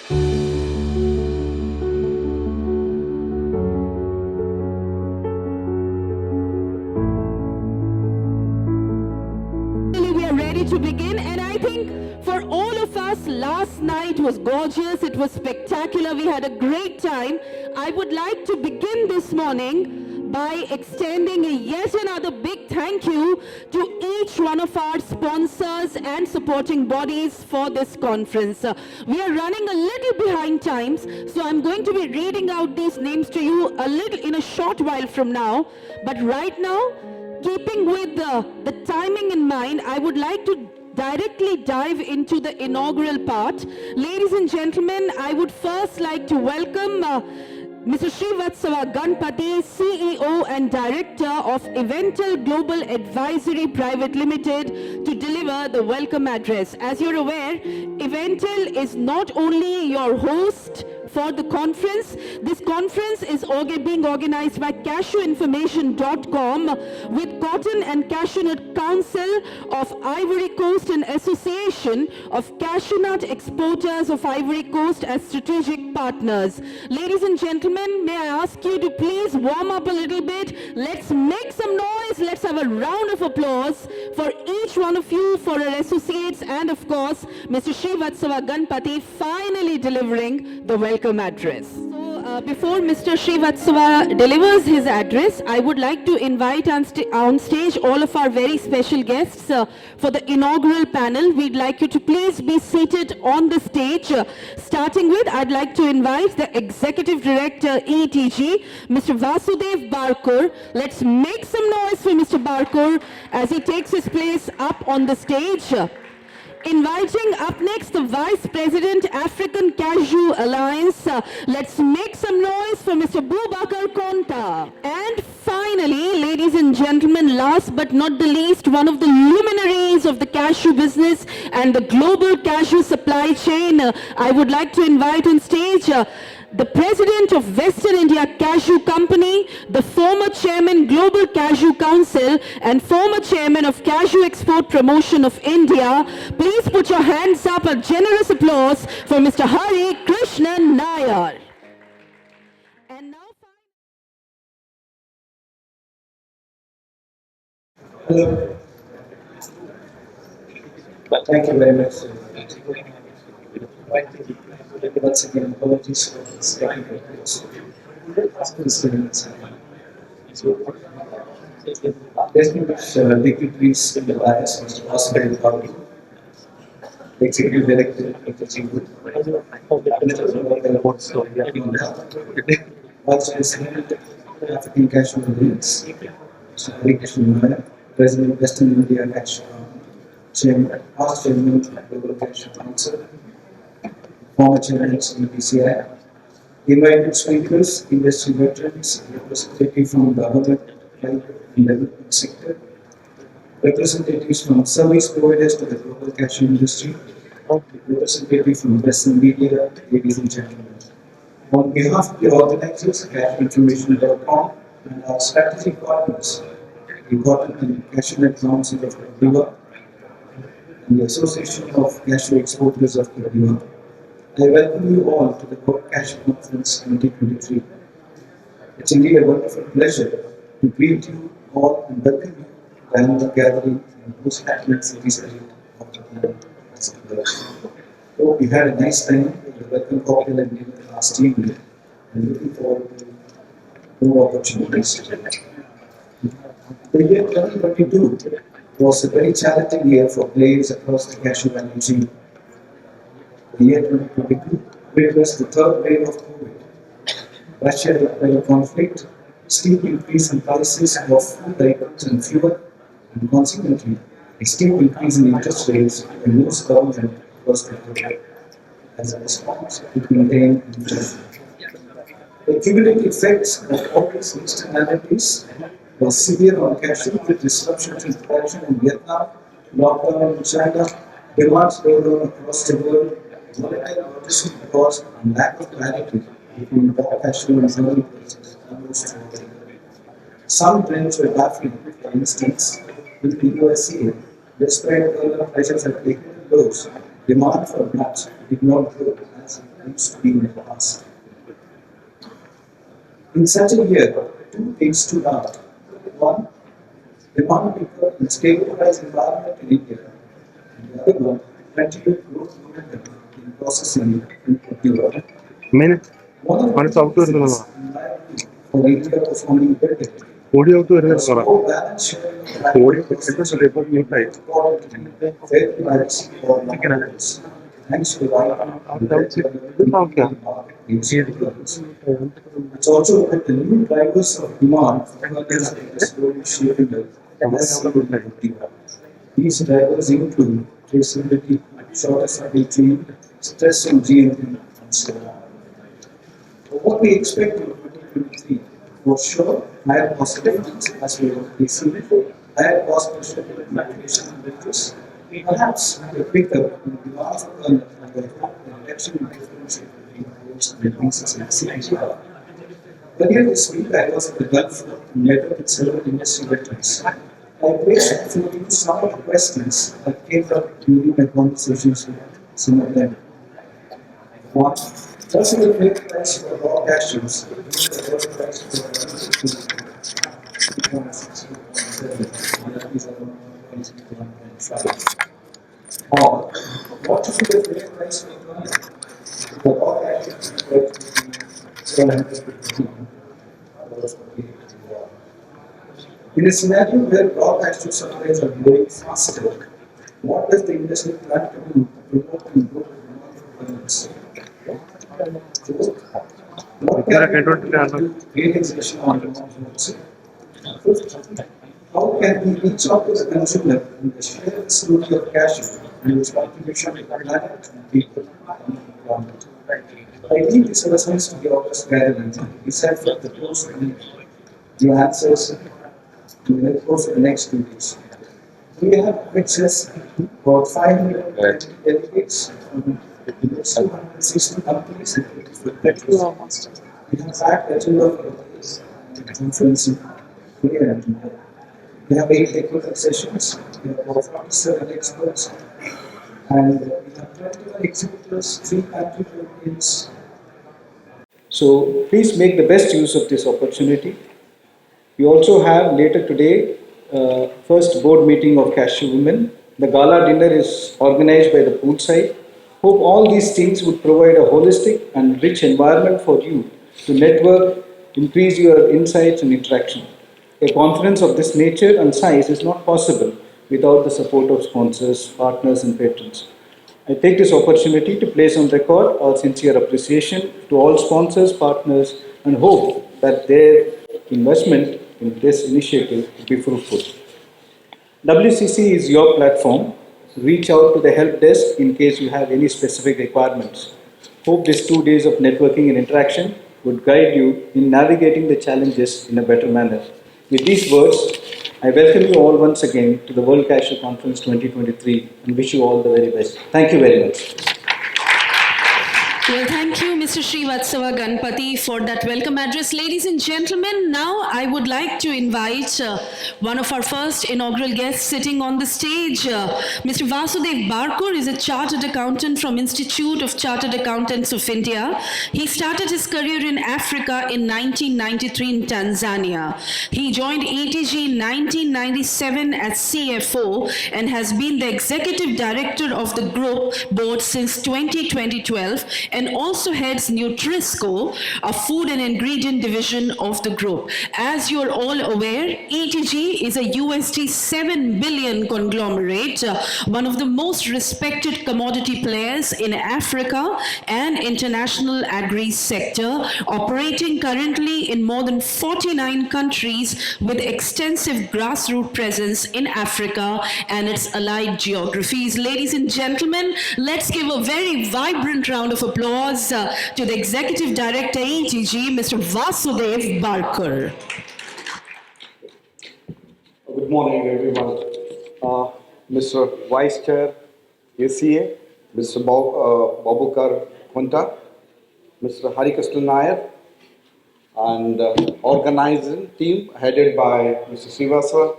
We are ready to begin, and I think for all of us, last night was gorgeous. It was spectacular. We had a great time. I would like to begin this morning by extending a yet another big thank you to each one of our sponsors and supporting bodies for this conference. We are running a little behind times, so I'm going to be reading out these names to you a little in a short while from now. But right now, keeping with the timing in mind, I would like to directly dive into the inaugural part. Ladies and gentlemen, I would first like to welcome Mr. Srivatsava Ganpati, CEO and Director of Evental Global Advisory Private Limited, to deliver the welcome address. As you're aware, Evental is not only your host for the conference. This conference is being organized by CashewInformation.com with Cotton and Cashew Nut Council of Ivory Coast and Association of Cashew Nut Exporters of Ivory Coast as strategic partners. Ladies and gentlemen, may I ask you to please warm up a little bit. Let's make some noise. Let's have a round of applause for each one of you, for our associates, and of course, Mr. Srivatsava Ganpati finally delivering the welcome address. So before Mr. Srivatsava delivers his address, I would like to invite on stage all of our very special guests for the inaugural panel. We'd like you to please be seated on the stage. Starting with, I'd like to invite the Executive Director, ETG, Mr. Vasudev Barkur. Let's make some noise for Mr. Barkur as he takes his place up on the stage. Inviting up next the Vice President, African Cashew Alliance. Let's make some noise for Mr. Boubacar Konta. And finally, ladies and gentlemen, last but not the least, one of the luminaries of the cashew business and the global cashew supply chain, I would like to invite on stage the President of Western India Cashew Company, the former Chairman Global Cashew Council and former Chairman of Cashew Export Promotion of India. Please put your hands up, a generous applause for Mr. Hari Krishnan Nair. And now, hello. Thank you very much. Once again, apologies for this technical glitch. Distinguished dignitaries in the alliance, Mr. Vasudev Barkur, Executive Director of the Keynote, Vice President, African Cashew Alliance, Mr. Krishnan, President of Western India Cashew, Chairman, past Chairman of the Global Cashew Council, former Chairman of BCI, invited speakers, industry veterans, representatives from government, private and development sector, representatives from service providers to the global cashew industry, representatives from press and media, ladies and gentlemen. On behalf of the organizers, CashewInformation.com, and our strategic partners, the Cotton and Cashew Nut Council of Cote and the Association of Cashew Exporters of Cote, I welcome you all to the World Cashew Conference 2023. It's indeed a wonderful pleasure to greet you all and welcome you to the annual gathering in the most happening cities of the planet. So we had a nice time with the welcome cocktail and dinner last evening, and looking forward to more opportunities. The year 2022 was a very challenging year for players across the cashew value chain. The year 2022 witnessed the third wave of COVID, Russia-Ukraine conflict, steep increase in prices of food items and fuel, and consequently, a steep increase in interest rates by most government across the country as a response to contain inflation. The cumulative effects of all these externalities were severe on cashew, with disruptions in production in Vietnam, lockdown in China, demand slowdown across the world, volatile logistic costs, and lack of clarity between raw cashew and selling prices almost throughout the year. Some trends were baffling. For instance, with the USA, despite further pressures at equal lows, demand for nuts did not grow as used to be in the past. In such a year, two things stood out. One, economic and stabilized environment in India. And the other one, continued growth momentum in processing and procurement. One of the reasons, in my view, for India performing better was more balanced sharing of fair price for markets, thanks to the market it's also that the new drivers of demand for workers are slowly shaping the these drivers include traceability, shorter supply chain, stress on GNP, and so on. What we expect in 2023, for sure, higher cost effects as we already seen before, higher cost pressure in inflation and wages, perhaps a pickup in demand for and the reduction in differential between goods and increases in CPI. Earlier this week, I was at the Gulf and met up with several industry veterans. I placed for you some of the questions that came up during my conversations with some of them. One, what's the fair price for raw cashews? Or, what is the fair price for raw cashews? In a scenario where raw cashew supplies are growing faster, what does the industry plan to do to promote and grow the demand for plants? What can we do to realization on the margins? How can we reach out to the consumer in the shared story of cashew and its contribution to the planet and people and the environment? I think this resonates to the August gathering. We said for the close to the answers to the course of the next 2 days. We have access about 500 delegates from 260 companies and 24 countries. We have packed agenda for this conference in Korea and Japan. We have 8 technical sessions, we have about 47 experts, and we have 21 exhibitors, 3 country champions. So please make the best use of this opportunity. We also have later today first board meeting of Cashew Women. The gala dinner is organized by the poolside. Hope all these things would provide a holistic and rich environment for you to network, increase your insights and interaction. A conference of this nature and size is not possible without the support of sponsors, partners and patrons. I take this opportunity to place on record our sincere appreciation to all sponsors, partners and hope that their investment in this initiative will be fruitful. WCC is your platform. Reach out to the help desk in case you have any specific requirements. Hope these 2 days of networking and interaction would guide you in navigating the challenges in a better manner. With these words, I welcome you all once again to the World Cashew Conference 2023 and wish you all the very best. Thank you very much. Well, thank you, Mr. Srivatsava Ganpati, for that welcome address. Ladies and gentlemen, now I would like to invite one of our first inaugural guests sitting on the stage. Mr. Vasudev Barkur is a chartered accountant from Institute of Chartered Accountants of India. He started his career in Africa in 1993 in Tanzania. He joined ATG in 1997 as CFO and has been the executive director of the group board since 2012 and also heads Nutrisco, a food and ingredient division of the group. As you're all aware, ATG is a USD 7 billion conglomerate, one of the most respected commodity players in Africa and international agri sector, operating currently in more than 49 countries with extensive grassroots presence in Africa and its allied geographies. Ladies and gentlemen, let's give a very vibrant round of applause to the Executive Director ATG, Mr. Vasudev Barkur. Good morning, everyone. Mr. Vice Chair, ACA, Mr. Boubacar Konta, Mr. Krishnan Nair, and organizing team headed by Mr. Srivastava,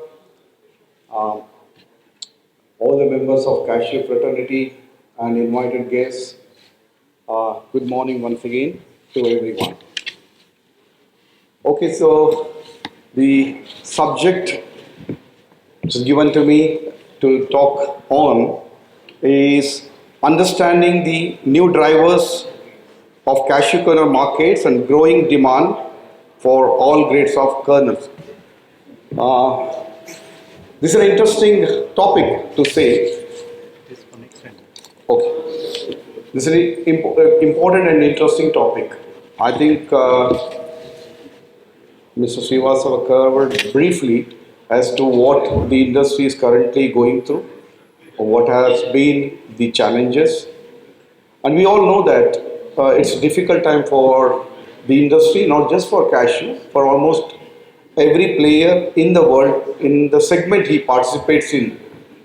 all the members of Cashew fraternity and invited guests, Good morning once again to everyone. Okay, so the subject which is given to me to talk on is understanding the new drivers of cashew kernel markets and growing demand for all grades of kernels. Uh, this is an interesting topic to say. Okay. This is an important and interesting topic. I think Mr. Srivastava covered briefly as to what the industry is currently going through, what has been the challenges. And we all know that it's a difficult time for the industry, not just for cashew, for almost every player in the world, in the segment he participates in,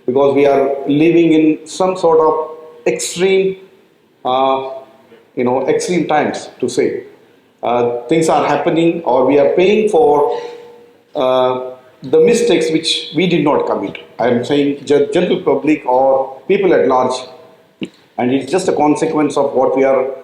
because we are living in some sort of extreme, extreme times to say. Things are happening, or we are paying for the mistakes which we did not commit. I am saying general public or people at large, and it's just a consequence of what we are,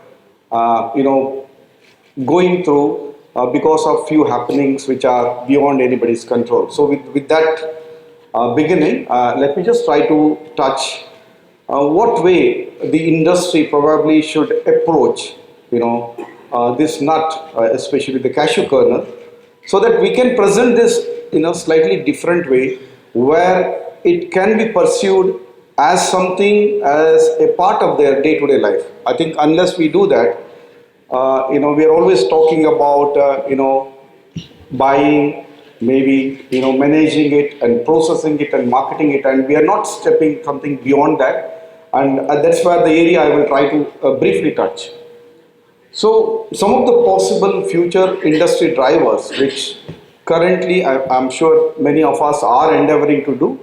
going through because of few happenings which are beyond anybody's control. So with that beginning, let me just try to touch what way the industry probably should approach, this nut, especially the cashew kernel, so that we can present this in a slightly different way, where it can be pursued as something, as a part of their day-to-day life. I think unless we do that, we are always talking about, buying, maybe, managing it and processing it and marketing it, and we are not stepping something beyond that. And that's where the area I will try to briefly touch. So, some of the possible future industry drivers, which currently I'm sure many of us are endeavoring to do,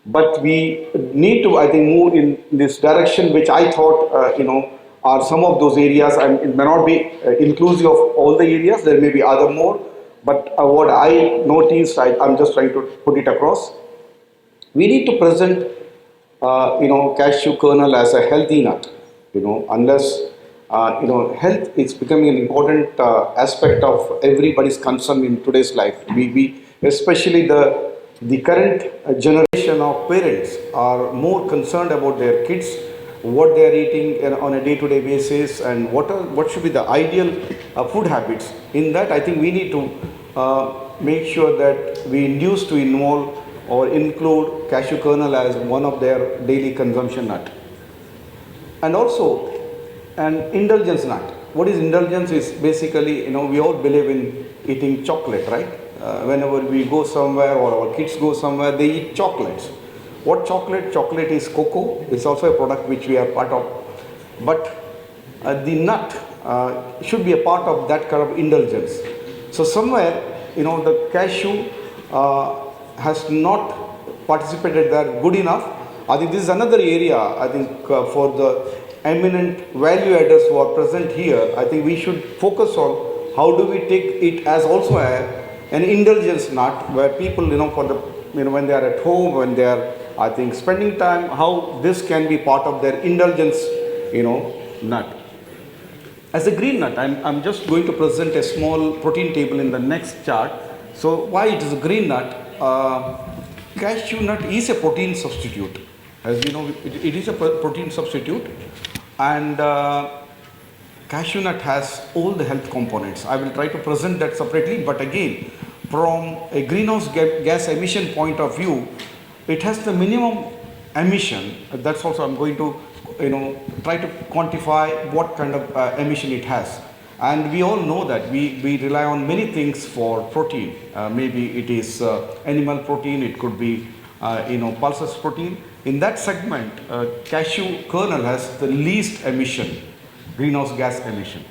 but we need to, I think, move in this direction, which I thought, are some of those areas, and it may not be inclusive of all the areas, there may be other more, but what I noticed, I'm just trying to put it across. We need to present, cashew kernel as a healthy nut, unless, health is becoming an important aspect of everybody's concern in today's life. We especially the current generation of parents are more concerned about their kids, what they are eating on a day-to-day basis, and what should be the ideal food habits. In that, I think we need to make sure that we induce to involve or include cashew kernel as one of their daily consumption nut. And also an indulgence nut. What is indulgence is basically, we all believe in eating chocolate, right? Whenever we go somewhere or our kids go somewhere, they eat chocolates. What chocolate? Chocolate is cocoa. It's also a product which we are part of. But the nut should be a part of that kind of indulgence. So somewhere, the cashew has not participated there good enough. I think this is another area, I think, for the eminent value adders who are present here. I think we should focus on how do we take it as also an indulgence nut, where people, for the, when they are at home, when they are, I think, spending time, how this can be part of their indulgence, nut. As a green nut, I'm just going to present a small protein table in the next chart. So why it is a green nut? Cashew nut is a protein substitute. As you know, it is a protein substitute, and cashew nut has all the health components. I will try to present that separately, but again, from a greenhouse gas emission point of view, it has the minimum emission. That's also I'm going to, try to quantify what kind of emission it has. And we all know that we rely on many things for protein. Maybe it is animal protein, it could be, pulses protein. In that segment, cashew kernel has the least emission, greenhouse gas emission.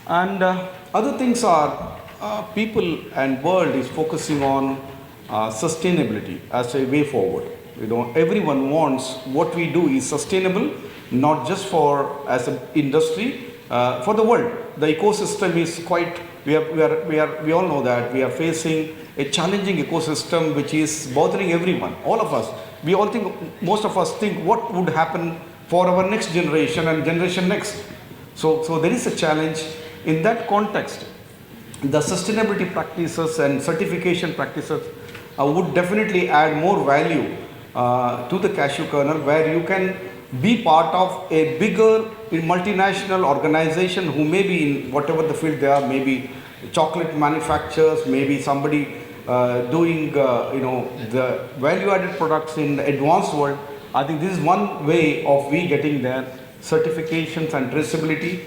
And other things are, people and world is focusing on sustainability as a way forward. Everyone wants what we do is sustainable, not just for as an industry, for the world. The ecosystem is quite, we all know that we are facing a challenging ecosystem which is bothering everyone, all of us. We all think, most of us think, what would happen for our next generation and generation next. So there is a challenge in that context. The sustainability practices and certification practices would definitely add more value to the cashew kernel, where you can be part of a bigger multinational organization who may be in whatever the field they are, maybe chocolate manufacturers, maybe somebody doing the value added products in the advanced world. I think this is one way of we getting there, certifications and traceability.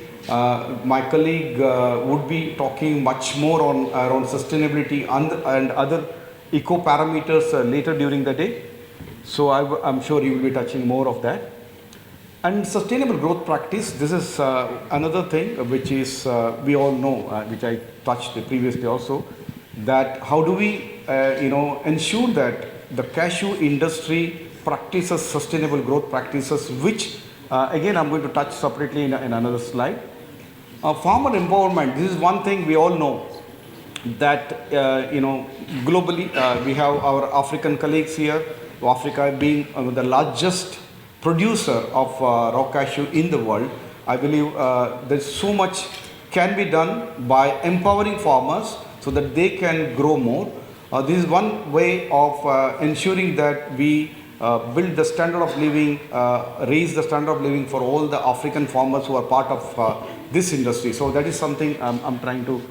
My colleague would be talking much more on around sustainability and other eco parameters later during the day. So I'm sure you will be touching more of that. And sustainable growth practice, this is another thing which is we all know, which I touched previously also, that how do we ensure that the cashew industry practices sustainable growth practices, which again I'm going to touch separately in another slide. Farmer empowerment, this is one thing we all know, that globally we have our African colleagues here, Africa being the largest producer of raw cashew in the world. I believe there's so much can be done by empowering farmers so that they can grow more. This is one way of ensuring that we build the standard of living, raise the standard of living for all the African farmers who are part of this industry. So that is something I'm trying to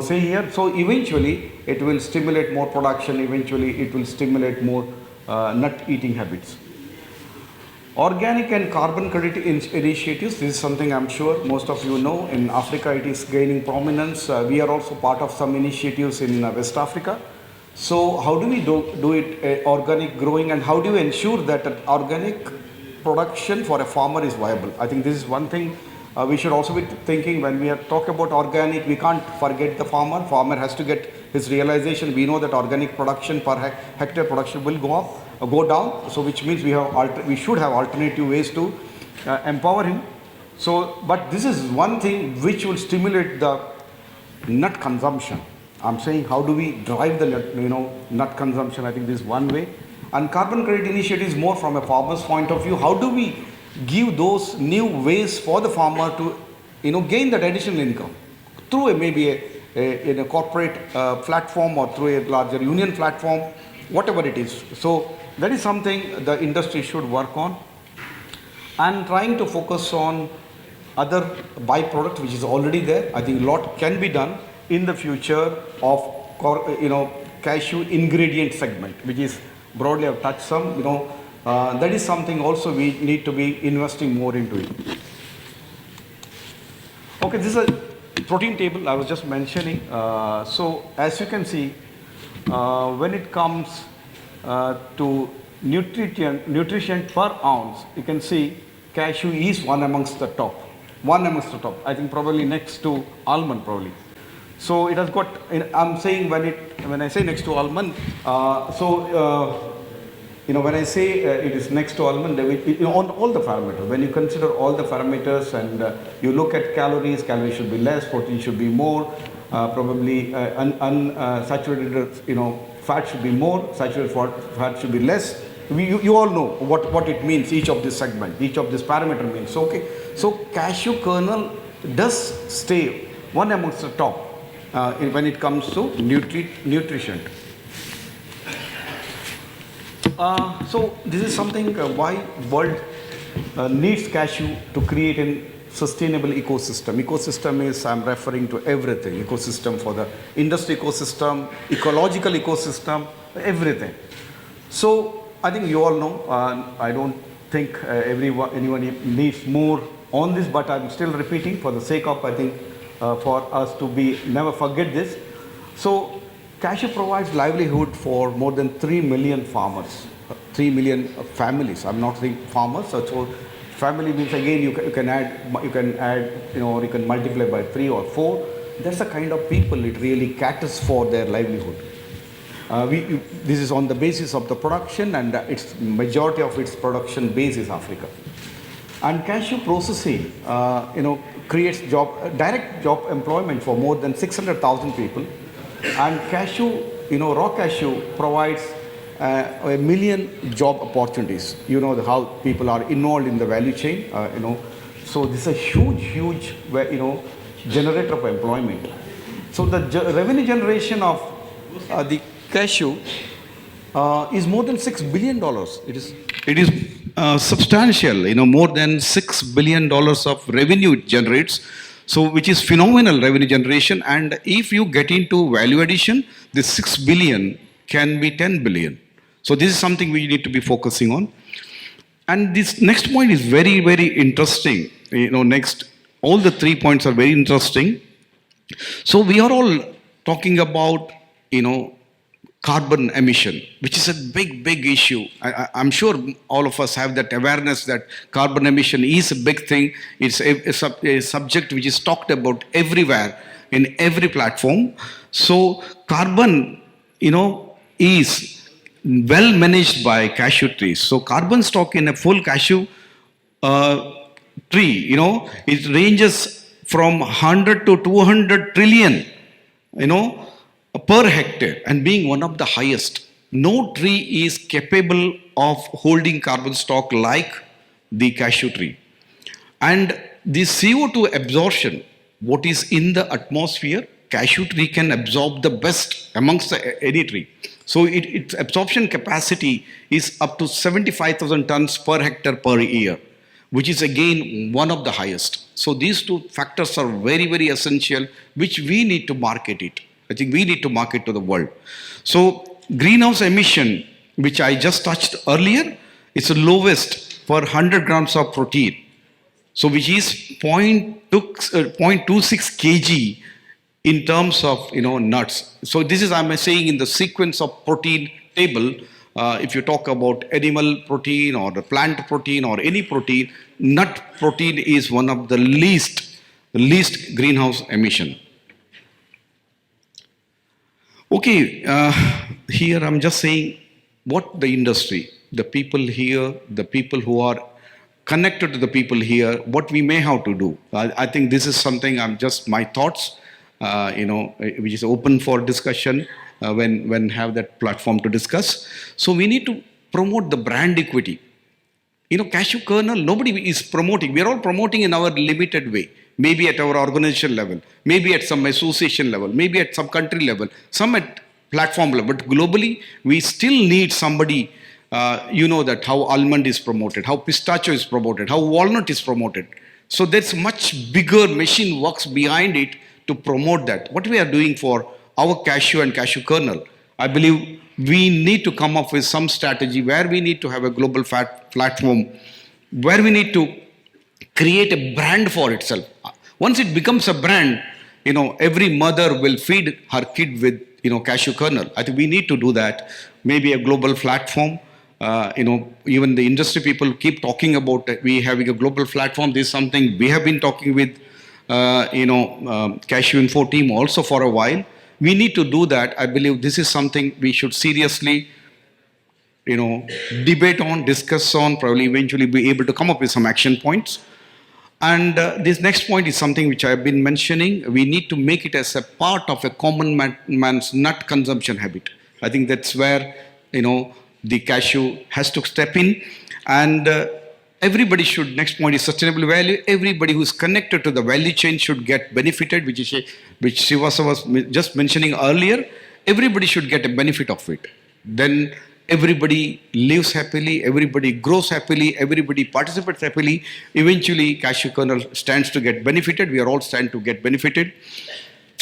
say here. So eventually it will stimulate more production, eventually it will stimulate more nut eating habits. Organic and carbon credit initiatives, this is something I'm sure most of you know. In Africa it is gaining prominence. We are also part of some initiatives in West Africa. So how do we do it organic growing, and how do you ensure that an organic production for a farmer is viable? I think this is one thing we should also be thinking when we are talking about organic. We can't forget the farmer. Farmer has to get his realization. We know that organic production per hectare production will go down. So which means we should have alternative ways to empower him. So, but this is one thing which will stimulate the nut consumption. I'm saying how do we drive the nut consumption? I think this is one way. And carbon credit initiative is more from a farmer's point of view. How do we give those new ways for the farmer to gain that additional income through maybe in a corporate platform or through a larger union platform, whatever it is. So that is something the industry should work on, and trying to focus on other byproducts which is already there. I think a lot can be done in the future of cashew ingredient segment, which is broadly I've touched some. That is something also we need to be investing more into it. Okay, this is a protein table I was just mentioning. So as you can see, when it comes to nutrition per ounce, you can see cashew is one amongst the top. I think probably next to almond probably. So it has got, I'm saying when I say next to almond, when I say it is next to almond, on all the parameters, when you consider all the parameters and you look at calories should be less, protein should be more, probably unsaturated, fat should be more, saturated fat should be less. You all know what it means, each of this segment, each of this parameter means. Okay, so cashew kernel does stay one amongst the top when it comes to nutrition. So this is something why world needs cashew to create a sustainable ecosystem. Ecosystem is, I'm referring to everything. Ecosystem for the industry ecosystem, ecological ecosystem, everything. So I think you all know, I don't think anyone needs more on this, but I'm still repeating for the sake of, I think, for us to never forget this. So cashew provides livelihood for more than 3 million farmers, 3 million families. I'm not saying farmers. So family means again you can add, or you can multiply by 3 or 4. That's the kind of people it really caters for their livelihood. This is on the basis of the production, and its majority of its production base is Africa. And cashew processing, creates direct job employment for more than 600,000 people. And cashew, raw cashew provides a million job opportunities. You know how people are involved in the value chain. So this is a huge, generator of employment. So the revenue generation of the Cashew is more than $6 billion. It is substantial. More than $6 billion of revenue it generates. So which is phenomenal revenue generation. And if you get into value addition, this 6 billion can be 10 billion. So this is something we need to be focusing on. And this next point is very, very interesting. Next, all the 3 points are very interesting. So we are all talking about, carbon emission, which is a big issue. I'm sure all of us have that awareness that carbon emission is a big thing. It's a subject which is talked about everywhere, in every platform. So carbon, is well managed by cashew trees. So carbon stock in a full cashew tree, it ranges from 100 to 200 trillion, per hectare, and being one of the highest. No tree is capable of holding carbon stock like the cashew tree. And the CO2 absorption, what is in the atmosphere, cashew tree can absorb the best amongst any tree. So its absorption capacity is up to 75,000 tons per hectare per year, which is again one of the highest. So these two factors are very, very essential, which we need to market it. I think we need to market to the world. So greenhouse emission, which I just touched earlier, is the lowest for 100 grams of protein. So which is 0.26 kg in terms of nuts. So this is, I'm saying, in the sequence of protein table. If you talk about animal protein or the plant protein or any protein, nut protein is one of the least greenhouse emission. Okay, here I'm just saying what the industry, the people here, the people who are connected to the people here, what we may have to do. I think this is something just my thoughts, which is open for discussion when have that platform to discuss. So we need to promote the brand equity. Cashew kernel, nobody is promoting. We are all promoting in our limited way. Maybe at our organization level, maybe at some association level, maybe at some country level, some at platform level. But globally, we still need somebody, that how almond is promoted, how pistachio is promoted, how walnut is promoted. So there's much bigger machine works behind it to promote that. What we are doing for our cashew and cashew kernel, I believe we need to come up with some strategy where we need to have a global platform, where we need to create a brand for itself. Once it becomes a brand, every mother will feed her kid with, cashew kernel. I think we need to do that. Maybe a global platform. Even the industry people keep talking about we having a global platform. This is something we have been talking with, Cashew Info team also for a while. We need to do that. I believe this is something we should seriously, debate on, discuss on, probably eventually be able to come up with some action points. And this next point is something which I have been mentioning. We need to make it as a part of a common man's nut consumption habit. I think that's where, the cashew has to step in. And everybody should, next point is sustainable value. Everybody who is connected to the value chain should get benefited, which Srivastava was just mentioning earlier. Everybody should get a benefit of it. Then everybody lives happily, everybody grows happily, everybody participates happily. Eventually, cashew kernel stands to get benefited. We are all stand to get benefited.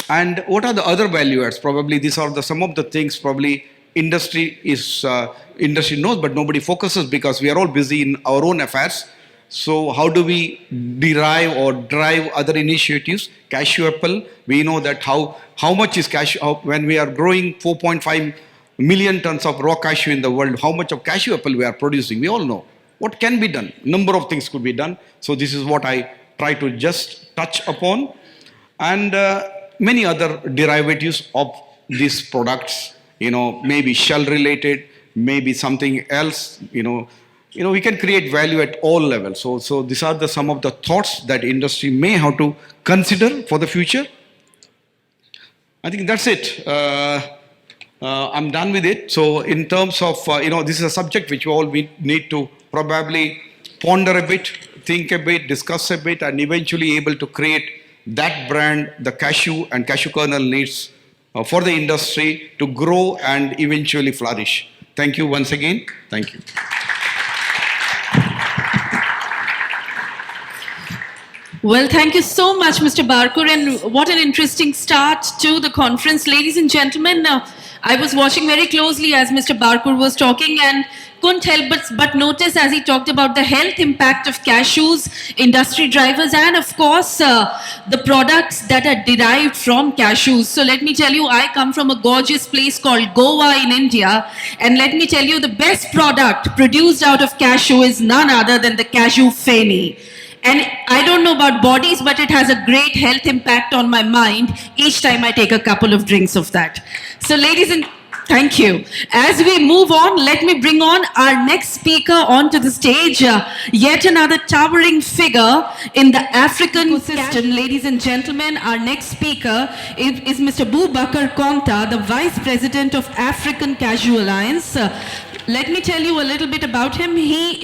And what are the other value adds? Probably these are some of the things probably industry knows, but nobody focuses because we are all busy in our own affairs. So how do we derive or drive other initiatives? Cashew apple, we know that how much is cashew, when we are growing 4.5 million tons of raw cashew in the world, how much of cashew apple we are producing, we all know. What can be done? Number of things could be done. So this is what I try to just touch upon. And many other derivatives of these products, maybe shell related, maybe something else, we can create value at all levels. So these are some of the thoughts that industry may have to consider for the future. I think that's it. I'm done with it. So in terms of, this is a subject which we need to probably ponder a bit, think a bit, discuss a bit, and eventually able to create that brand the cashew and cashew kernel needs for the industry to grow and eventually flourish. Thank you once again. Thank you. Well, thank you so much, Mr. Barkur, and what an interesting start to the conference. Ladies and gentlemen, I was watching very closely as Mr. Barkur was talking and couldn't help but notice as he talked about the health impact of cashews, industry drivers, and of course, the products that are derived from cashews. So let me tell you, I come from a gorgeous place called Goa in India, and let me tell you, the best product produced out of cashew is none other than the cashew feni. And I don't know about bodies, but it has a great health impact on my mind each time I take a couple of drinks of that. So ladies and thank you. As we move on, let me bring on our next speaker onto the stage. Yet another towering figure in the African system. Ladies and gentlemen, our next speaker is Mr. Boubacar Konta, the Vice President of African Cashew Alliance. Let me tell you a little bit about him. He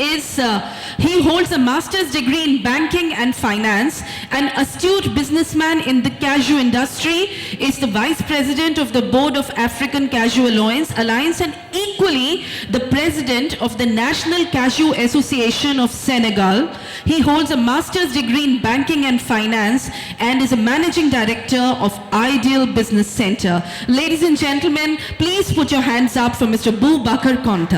holds a master's degree in banking and finance, an astute businessman in the cashew industry, is the vice president of the board of African Cashew Alliance, and equally the president of the National Cashew Association of Senegal. He holds a master's degree in banking and finance and is a managing director of Ideal Business Center. Ladies and gentlemen, please put your hands up for Mr. Boubacar Konta.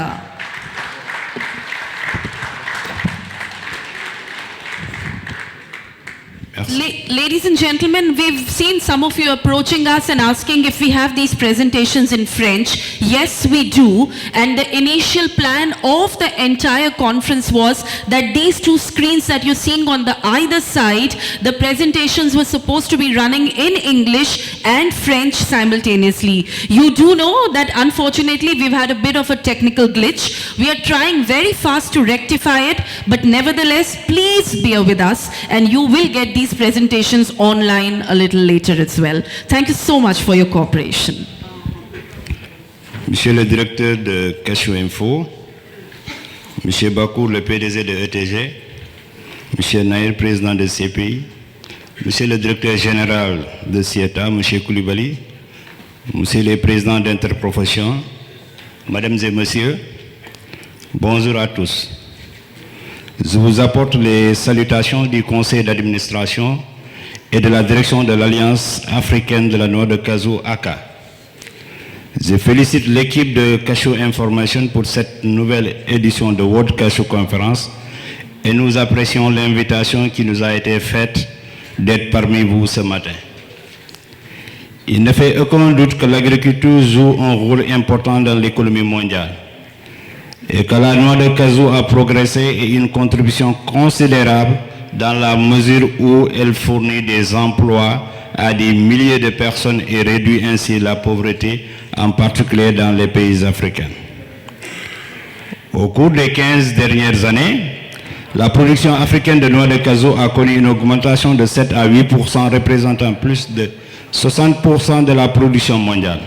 Ladies and gentlemen, we've seen some of you approaching us and asking if we have these presentations in French. Yes, we do. And the initial plan of the entire conference was that these two screens that you're seeing on the either side, the presentations were supposed to be running in English and French simultaneously. You do know that unfortunately we've had a bit of a technical glitch. We are trying very fast to rectify it, but nevertheless, please bear with us and you will get these presentations online a little later as well. Thank you so much for your cooperation. Monsieur le directeur de Cashew Info, Monsieur Barkur, le PDG de ETG, Monsieur Nair, président de CPI, Monsieur le directeur général de CIETA, Monsieur Koulibaly, Monsieur le président d'Interprofession, Mesdames et Messieurs, bonjour à tous. Je vous apporte les salutations du conseil d'administration et de la direction de l'Alliance africaine de la noix de cajou ACA. Je félicite l'équipe de Cashew Information pour cette nouvelle édition de World Cashew Conference et nous apprécions l'invitation qui nous a été faite d'être parmi vous ce matin. Il ne fait aucun doute que l'agriculture joue un rôle important dans l'économie mondiale et que la noix de cajou a progressé et une contribution considérable dans la mesure où elle fournit des emplois à des milliers de personnes et réduit ainsi la pauvreté, en particulier dans les pays africains. Au cours des 15 dernières années, la production africaine de noix de cajou a connu une augmentation de 7 à 8%, représentant plus de 60% de la production mondiale.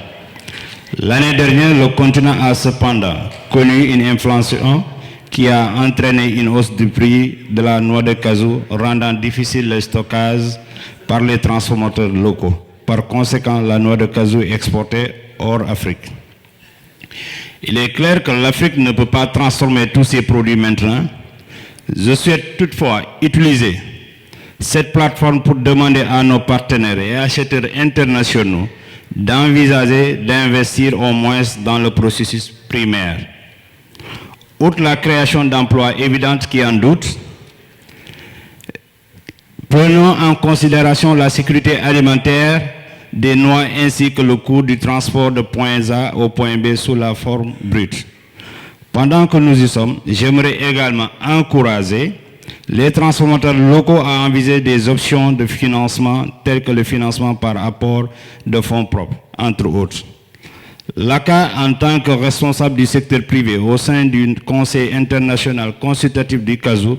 L'année dernière, le continent a cependant connu une inflation qui a entraîné une hausse du prix de la noix de cajou, rendant difficile le stockage par les transformateurs locaux. Par conséquent, la noix de cajou est exportée hors Afrique. Il est clair que l'Afrique ne peut pas transformer tous ses produits maintenant. Je souhaite toutefois utiliser cette plateforme pour demander à nos partenaires et acheteurs internationaux d'envisager d'investir au moins dans le processus primaire. Outre la création d'emplois évidente qui en doute, prenons en considération la sécurité alimentaire des noix ainsi que le coût du transport de point A au point B sous la forme brute. Pendant que nous y sommes, j'aimerais également encourager les transformateurs locaux à envisager des options de financement telles que le financement par apport de fonds propres, entre autres. L'ACA, en tant que responsable du secteur privé au sein du Conseil international consultatif du cajou,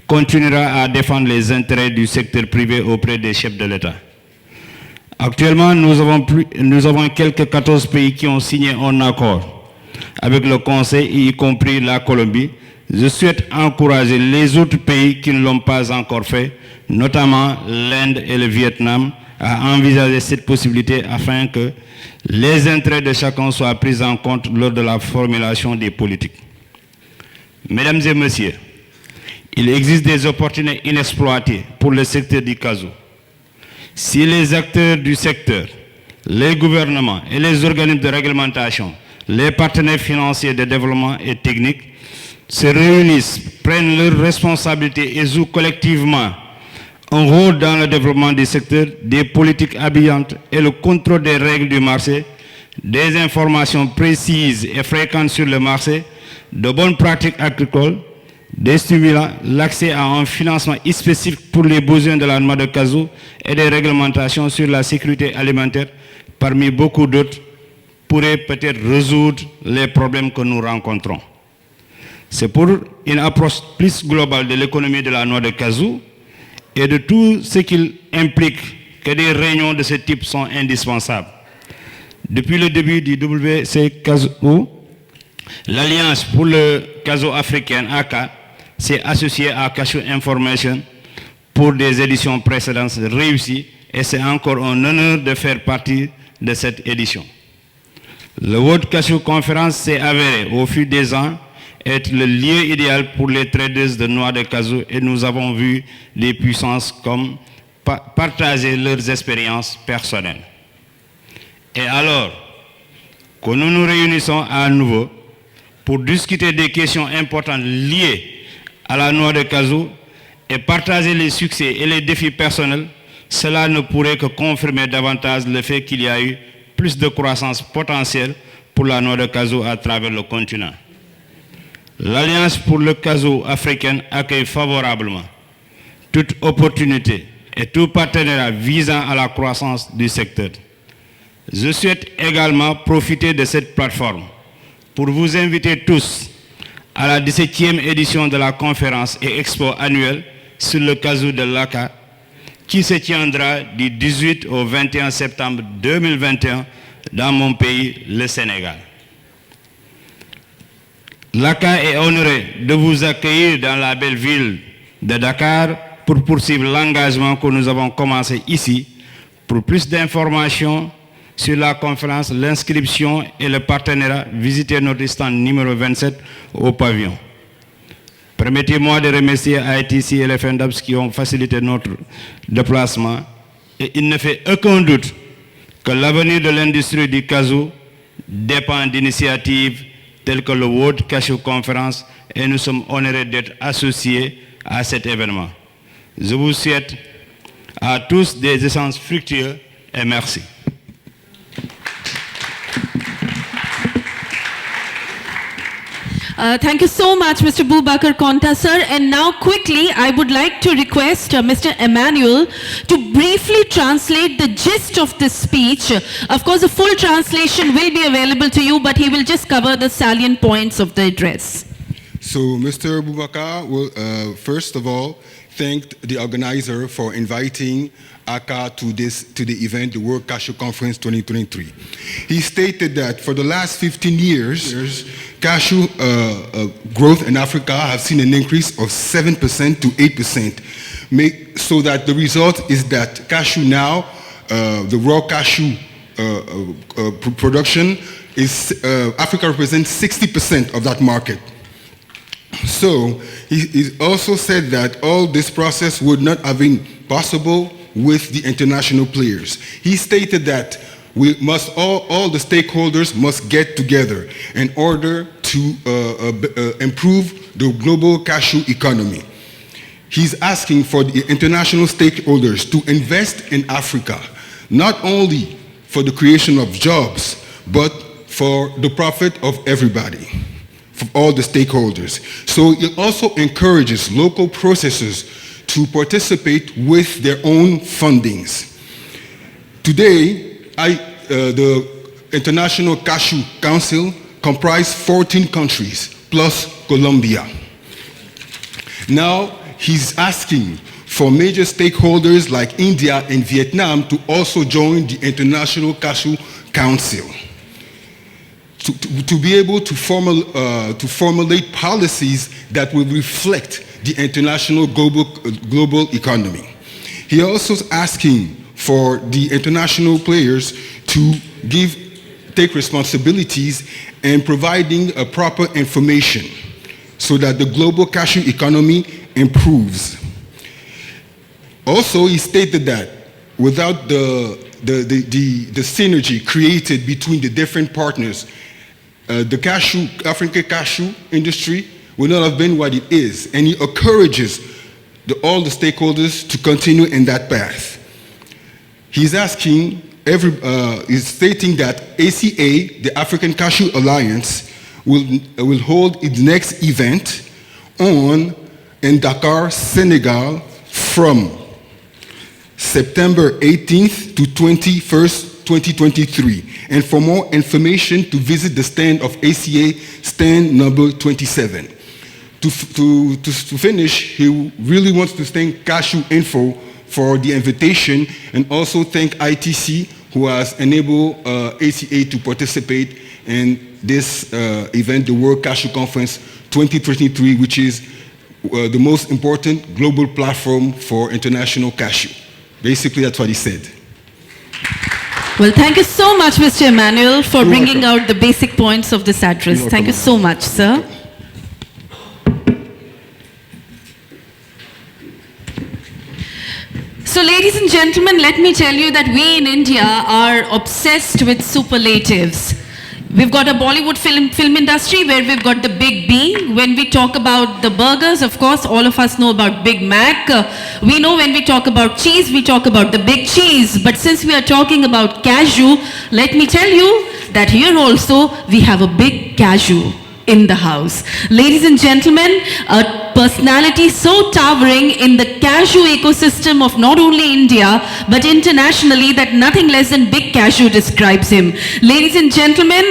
continuera à défendre les intérêts du secteur privé auprès des chefs de l'État. Actuellement, nous avons quelques 14 pays qui ont signé un accord avec le Conseil, y compris la Colombie. Je souhaite encourager les autres pays qui ne l'ont pas encore fait, notamment l'Inde et le Vietnam, à envisager cette possibilité afin que les intérêts de chacun soient pris en compte lors de la formulation des politiques. Mesdames et messieurs, il existe des opportunités inexploitées pour le secteur du cashew. Si les acteurs du secteur, les gouvernements et les organismes de réglementation, les partenaires financiers de développement et technique se réunissent, prennent leurs responsabilités et jouent collectivement un rôle dans le développement du secteur, des politiques habillantes et le contrôle des règles du marché, des informations précises et fréquentes sur le marché, de bonnes pratiques agricoles, des stimulants, l'accès à un financement spécifique pour les besoins de la noix de cashew et des réglementations sur la sécurité alimentaire, parmi beaucoup d'autres, pourraient peut-être résoudre les problèmes que nous rencontrons. C'est pour une approche plus globale de l'économie de la noix de cashew et de tout ce qu'il implique que des réunions de ce type sont indispensables. Depuis le début du WCC, l'Alliance pour le cashew africain, AK, s'est associée à Cashew Information pour des éditions précédentes réussies et c'est encore un honneur de faire partie de cette édition. Le World Cashew Conference s'est avéré au fil des ans être le lieu idéal pour les traders de noix de cashew et nous avons vu des puissances comme partager leurs expériences personnelles. Et alors que nous nous réunissons à nouveau pour discuter des questions importantes liées à la noix de cashew et partager les succès et les défis personnels, cela ne pourrait que confirmer davantage le fait qu'il y a eu plus de croissance potentielle pour la noix de cashew à travers le continent. L'Alliance pour le cashew africain accueille favorablement toute opportunité et tout partenariat visant à la croissance du secteur. Je souhaite également profiter de cette plateforme pour vous inviter tous à la 17e édition de la conférence et expo annuelle sur le cashew de l'ACA qui se tiendra du 18 au 21 septembre 2021 dans mon pays, le Sénégal. L'ACA est honoré de vous accueillir dans la belle ville de Dakar pour poursuivre l'engagement que nous avons commencé ici. Pour plus d'informations sur la conférence, l'inscription et le partenariat, visitez notre stand numéro 27 au pavillon. Permettez-moi de remercier ITC et les FNDAPS qui ont facilité notre déplacement. Et il ne fait aucun doute que l'avenir de l'industrie du cashew dépend d'initiatives telles que le World Cashew Conference et nous sommes honorés d'être associés à cet événement. Je vous souhaite à tous des échanges fructueux et merci. Thank you so much, Mr. Boubacar Konta, sir. And now quickly, I would like to request Mr. Emmanuel to briefly translate the gist of this speech. Of course, a full translation will be available to you, but he will just cover the salient points of the address. So, Mr. Boubacar will, first of all, thank the organizer for inviting ACA to the event, the World Cashew Conference 2023. He stated that for the last 15 years, cashew growth in Africa have seen an increase of 7% to 8%, so that the result is that cashew now, the raw cashew production, Africa represents 60% of that market. So he also said that all this process would not have been possible with the international players. He stated that we must all the stakeholders must get together in order to improve the global cashew economy. He's asking for the international stakeholders to invest in Africa, not only for the creation of jobs, but for the profit of everybody, for all the stakeholders. So it also encourages local processors to participate with their own fundings. Today, the International Cashew Council comprises 14 countries, plus Colombia. Now, he's asking for major stakeholders like India and Vietnam to also join the International Cashew Council, to be able to formulate policies that will reflect the international global economy. He also is asking for the international players to take responsibilities and providing a proper information so that the global cashew economy improves. Also, he stated that without the synergy created between the different partners, the African cashew industry would not have been what it is, and he encourages all the stakeholders to continue in that path. He's asking, he's stating that ACA, the African Cashew Alliance, will hold its next event in Dakar, Senegal, from September 18th to 21st, 2023. And for more information, to visit the stand of ACA, stand number 27. To finish, he really wants to thank Cashew Info for the invitation and also thank ITC, who has enabled ACA to participate in this event, the World Cashew Conference 2023, which is the most important global platform for international cashew. Basically, that's what he said. Well, thank you so much, Mr. Emmanuel, for bringing out the basic points of this address. Thank you so much, sir. So, ladies and gentlemen, let me tell you that we in India are obsessed with superlatives. We've got a Bollywood film industry where we've got the Big B. When we talk about the burgers, of course, all of us know about Big Mac. We know when we talk about cheese, we talk about the Big Cheese. But since we are talking about cashew, let me tell you that here also we have a big cashew in the house. Ladies and gentlemen, a personality so towering in the cashew ecosystem of not only India but internationally that nothing less than Big Cashew describes him. Ladies and gentlemen,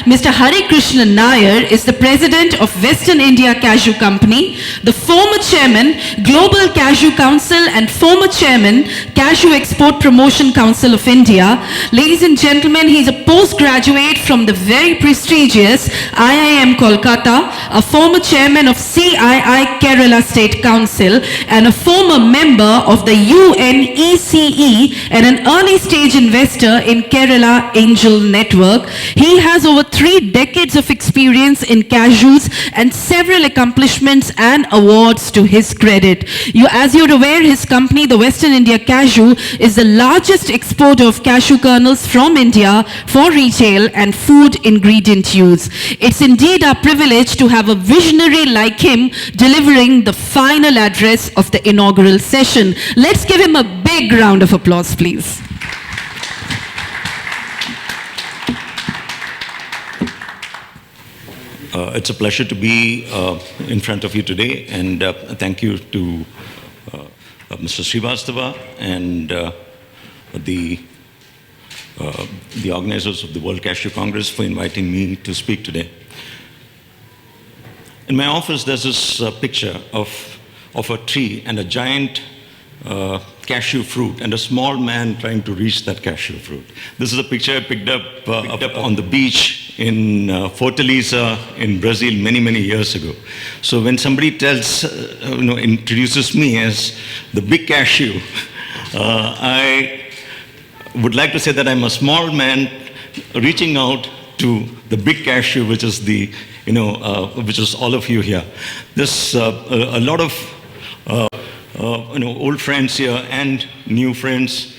Mr. Krishnan Nair is the president of Western India Cashew Company, the former chairman, Global Cashew Council, and former chairman, Cashew Export Promotion Council of India. Ladies and gentlemen, he's a postgraduate from the very prestigious IIM Kolkata, a former chairman of CII Kerala State Council, and a former member of the UNECE and an early stage investor in Kerala Angel Network. He has over 3 decades of experience in cashews and several accomplishments and awards to his credit. As you're aware, his company, the Western India Cashew, is the largest exporter of cashew kernels from India for retail and food ingredient use. It's indeed our privilege to have a visionary like him delivering the final address of the inaugural session. Let's give him a big round of applause, please. It's a pleasure to be in front of you today, and thank you to Mr. Srivastava and the organizers of the World Cashew Congress for inviting me to speak today. In my office, there's this picture of a tree and a giant cashew fruit and a small man trying to reach that cashew fruit. This is a picture I picked up on the beach in Fortaleza in Brazil many, many years ago. So when somebody introduces me as the big cashew, I would like to say that I'm a small man reaching out to the big cashew, which is which is all of you here. There's a lot of old friends here and new friends,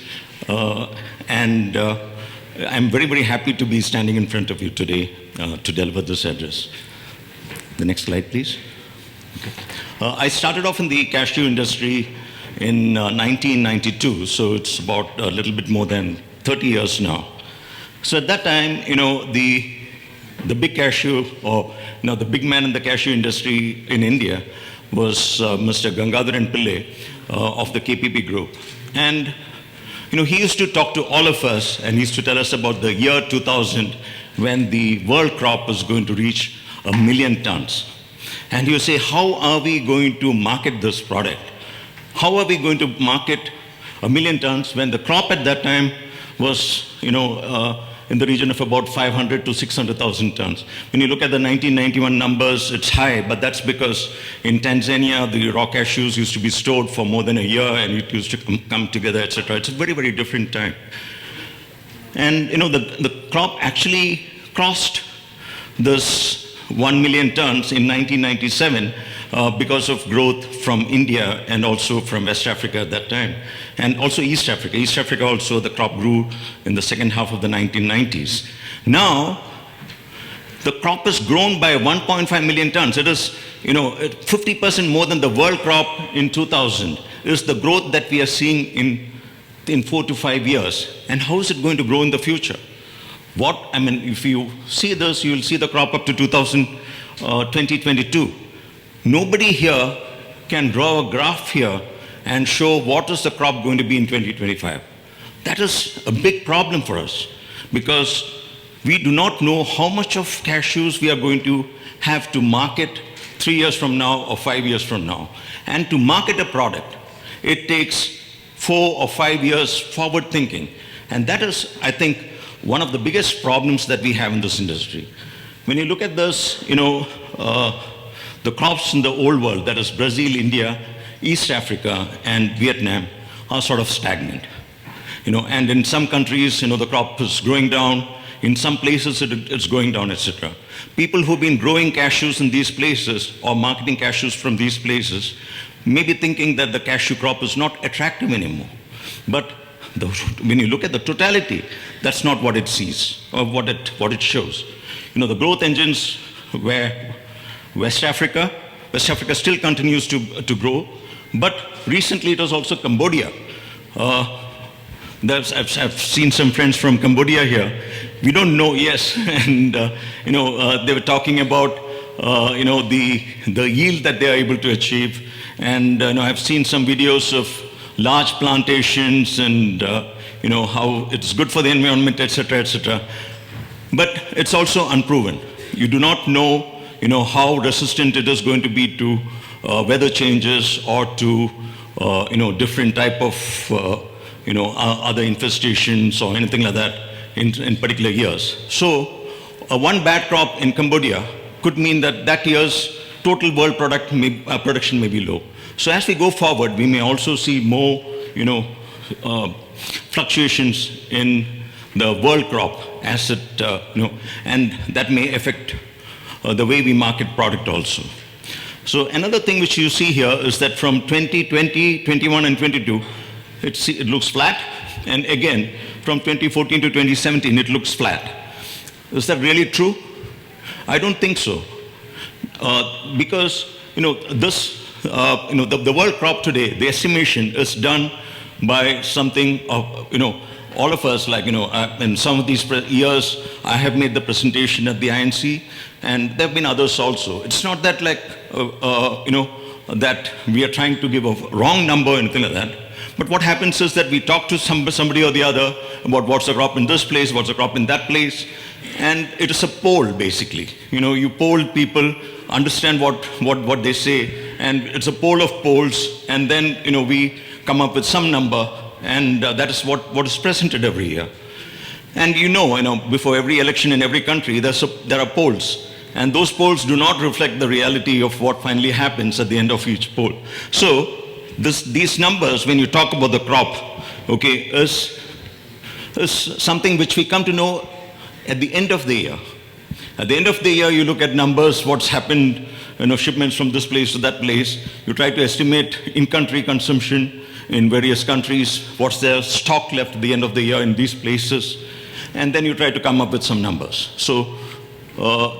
and I'm very, very happy to be standing in front of you today to deliver this address. The next slide, please. Okay. I started off in the cashew industry in 1992, so it's about a little bit more than 30 years now. So at that time, the big cashew, or the big man in the cashew industry in India was Mr. Gangadharan Pillai of the KPP group. And he used to talk to all of us, and he used to tell us about the year 2000 when the world crop was going to reach 1 million tons. And he would say, how are we going to market this product? How are we going to market 1 million tons when the crop at that time was, in the region of about 500 to 600,000 tons? When you look at the 1991 numbers, it's high, but that's because in Tanzania, the raw cashews used to be stored for more than a year and it used to come together, etc. It's a very, very different time. And the crop actually crossed this 1 million tons in 1997 because of growth from India and also from West Africa at that time. And also East Africa. East Africa also, the crop grew in the second half of the 1990s. Now, the crop has grown by 1.5 million tons. It is 50% more than the world crop in 2000. It is the growth that we are seeing in 4 to 5 years. And how is it going to grow in the future? If you see this, you will see the crop up to 2022. Nobody here can draw a graph here and show what is the crop going to be in 2025. That is a big problem for us because we do not know how much of cashews we are going to have to market 3 years from now or 5 years from now. And to market a product, it takes 4 or 5 years forward thinking. And that is, I think, one of the biggest problems that we have in this industry. When you look at this, the crops in the old world, that is Brazil, India, East Africa, and Vietnam, are sort of stagnant. And in some countries, the crop is growing down. In some places, it's going down, etc. People who've been growing cashews in these places or marketing cashews from these places may be thinking that the cashew crop is not attractive anymore. But when you look at the totality, that's not what it sees or what it shows. The growth engines were West Africa. West Africa still continues to grow, but recently it was also Cambodia. I've seen some friends from Cambodia here. We don't know, yes, and they were talking about the yield that they are able to achieve, and I've seen some videos of large plantations and how it's good for the environment, etc., etc. But it's also unproven. You do not know how resistant it is going to be to weather changes or to different type of other infestations or anything like that in particular years. So one bad crop in Cambodia could mean that year's total world production may be low. So as we go forward, we may also see more fluctuations in the world crop as it and that may affect the way we market product also. So another thing which you see here is that from 2020, 21 and 22, it looks flat, and again from 2014 to 2017 it looks flat. Is that really true? I don't think so, because the world crop today, the estimation is done by something of all of us, in some of these years I have made the presentation at the INC, and there have been others also. It's not that that we are trying to give a wrong number or anything like that. But what happens is that we talk to somebody or the other about what's the crop in this place, what's the crop in that place, and it is a poll basically. You poll people, understand what they say, and it's a poll of polls, and then we come up with some number, and that is what is presented every year. And before every election in every country, there are polls, and those polls do not reflect the reality of what finally happens at the end of each poll. So these numbers, when you talk about the crop, is something which we come to know at the end of the year. At the end of the year, you look at numbers, what's happened, shipments from this place to that place. You try to estimate in-country consumption in various countries, what's their stock left at the end of the year in these places, and then you try to come up with some numbers. So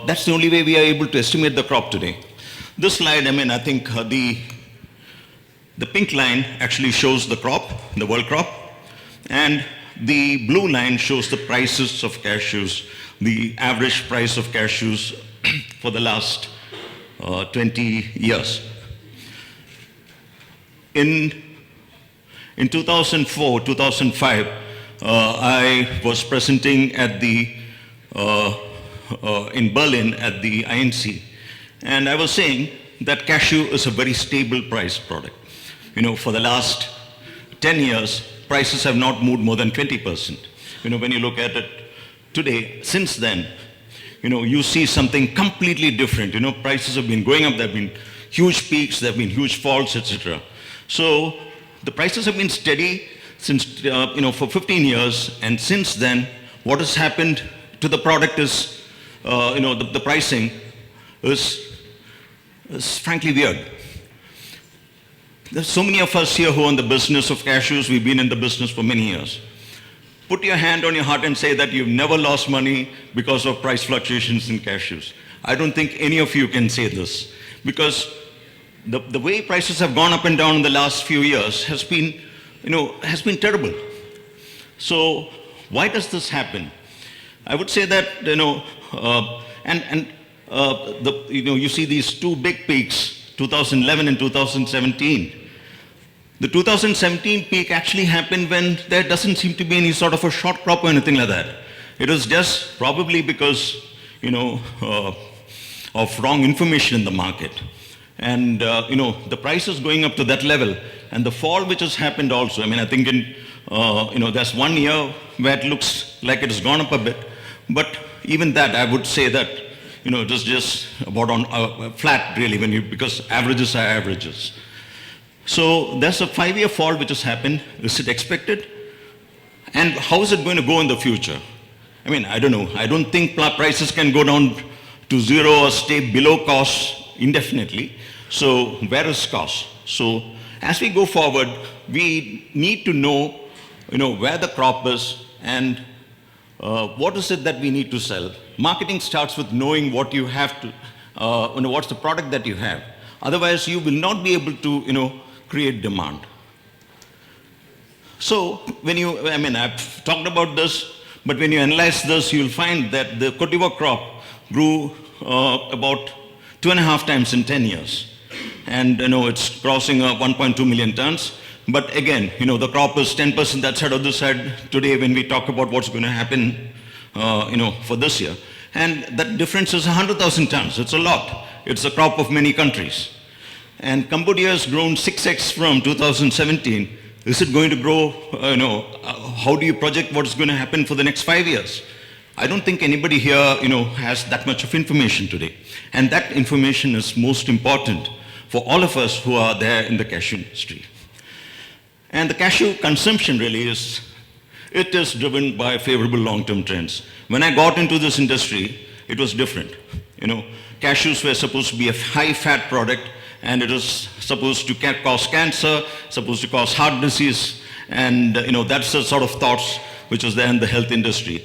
that's the only way we are able to estimate the crop today. This slide, I think the pink line actually shows the crop, the world crop, and the blue line shows the prices of cashews, the average price of cashews for the last 20 years. In 2004, 2005, I was presenting at in Berlin at the INC, and I was saying that cashew is a very stable price product. for the last 10 years, prices have not moved more than 20%. When you look at it today, since then, you see something completely different. Prices have been going up, there have been huge peaks, there have been huge falls, etc. So the prices have been steady since, for 15 years, and since then, what has happened to the product is, the pricing is frankly weird. There's so many of us here who are in the business of cashews. We've been in the business for many years. Put your hand on your heart and say that you've never lost money because of price fluctuations in cashews. I don't think any of you can say this, because the way prices have gone up and down in the last few years has been terrible. So why does this happen? I would say that, you see these two big peaks, 2011 and 2017. The 2017 peak actually happened when there doesn't seem to be any sort of a short crop or anything like that. It was just probably because, of wrong information in the market. And, the price is going up to that level. And the fall which has happened also, I think in, there's 1 year where it looks like it has gone up a bit. But even that, I would say that, it is just about on flat really, because averages are averages. So there's a 5-year fall which has happened. Is it expected? And how is it going to go in the future? I don't know. I don't think prices can go down to zero or stay below cost indefinitely. So where is cost? So as we go forward, we need to know, where the crop is and what is it that we need to sell. Marketing starts with knowing what you have to, what's the product that you have. Otherwise, you will not be able to, create demand. So when I've talked about this, but when you analyze this, you'll find that the Cote d'Ivoire crop grew about 2.5 times in 10 years. And, it's crossing 1.2 million tons. But again, the crop is 10% that side or this side today when we talk about what's going to happen, for this year. And that difference is 100,000 tons. It's a lot. It's a crop of many countries. And Cambodia has grown 6x from 2017. Is it going to grow, how do you project what's going to happen for the next 5 years? I don't think anybody here, has that much of information today. And that information is most important for all of us who are there in the cashew industry. And the cashew consumption really is driven by favorable long-term trends. When I got into this industry, it was different. Cashews were supposed to be a high-fat product, and it was supposed to cause cancer, supposed to cause heart disease, and that's the sort of thoughts which was there in the health industry.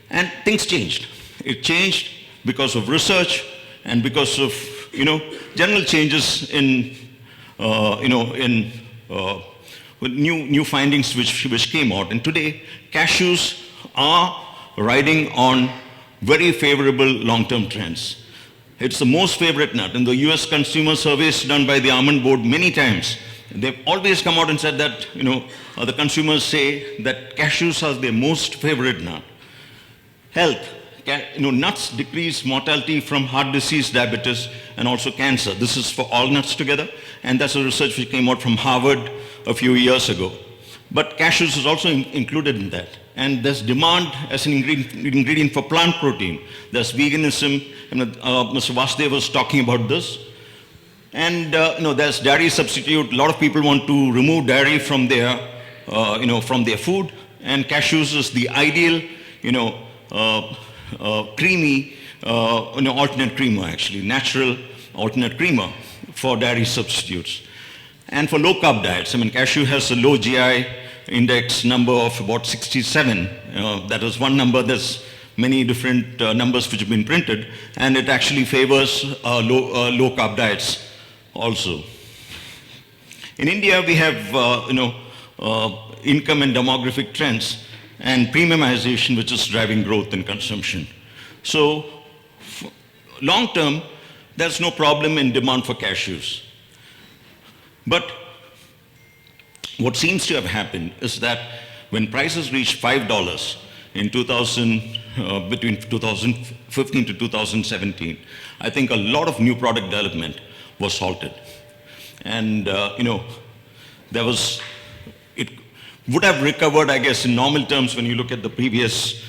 And things changed. It changed because of research and because of general changes in with new findings which came out. And today, cashews are riding on very favorable long-term trends. It's the most favorite nut. In the US consumer surveys done by the Almond Board many times, they've always come out and said that, the consumers say that cashews are their most favorite nut. Health. Nuts decrease mortality from heart disease, diabetes, and also cancer. This is for all nuts together, and that's a research which came out from Harvard a few years ago. But cashews is also included in that. And there's demand as an ingredient for plant protein. There's veganism, Mr. Vasudev was talking about this. And there's dairy substitute. A lot of people want to remove dairy from their, from their food. And cashews is the ideal, creamy, alternate creamer actually, natural alternate creamer for dairy substitutes. And for low-carb diets, cashew has a low GI index number of about 67. That is one number. There's many different numbers which have been printed, and it actually favors low-carb diets also. In India, we have income and demographic trends and premiumization, which is driving growth in consumption. So long term, there's no problem in demand for cashews. But what seems to have happened is that when prices reached $5 in between 2015 to 2017, I think a lot of new product development was halted. And it would have recovered, I guess, in normal terms when you look at the previous,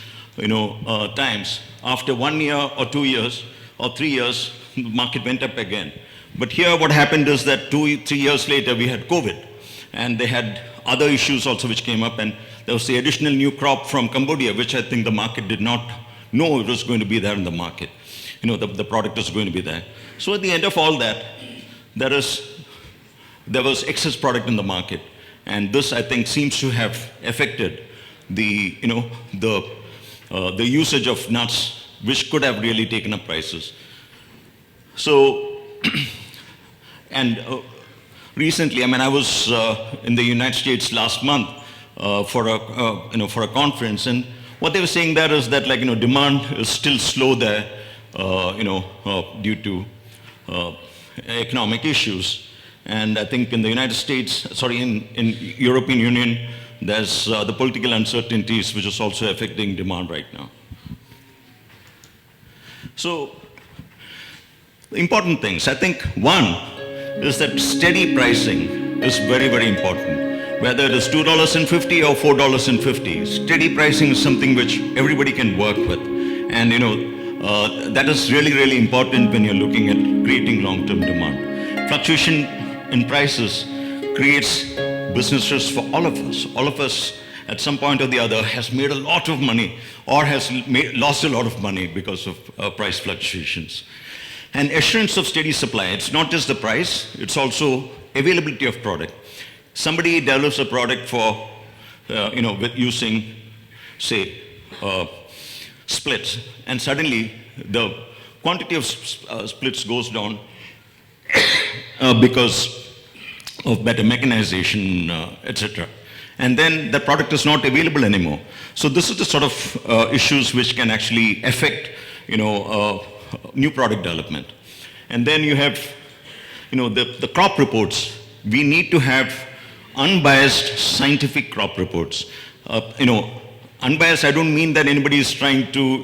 times. After 1 year or 2 years or 3 years, the market went up again. But here what happened is that 2-3 years later, we had COVID. And they had other issues also which came up. And there was the additional new crop from Cambodia, which I think the market did not know it was going to be there in the market. The product is going to be there. So at the end of all that, there was excess product in the market. And this, I think, seems to have affected the usage of nuts, which could have really taken up prices. So, and recently, I was in the United States last month for a conference, and what they were saying there is that, demand is still slow there, due to economic issues. And I think in the United States, in European Union, there's the political uncertainties which is also affecting demand right now. So, important things. I think one is that steady pricing is very, very important. Whether it is $2.50 or $4.50, steady pricing is something which everybody can work with. And that is really, really important when you're looking at creating long-term demand. Fluctuation in prices creates business risk for all of us. All of us at some point or the other has made a lot of money or has lost a lot of money because of price fluctuations. And assurance of steady supply, it's not just the price, it's also availability of product. Somebody develops a product for, with using, say, splits, and suddenly the quantity of splits goes down because of better mechanization, etc. And then the product is not available anymore. So this is the sort of issues which can actually affect, new product development. And then you have, the crop reports. We need to have unbiased scientific crop reports. Unbiased, I don't mean that anybody is trying to,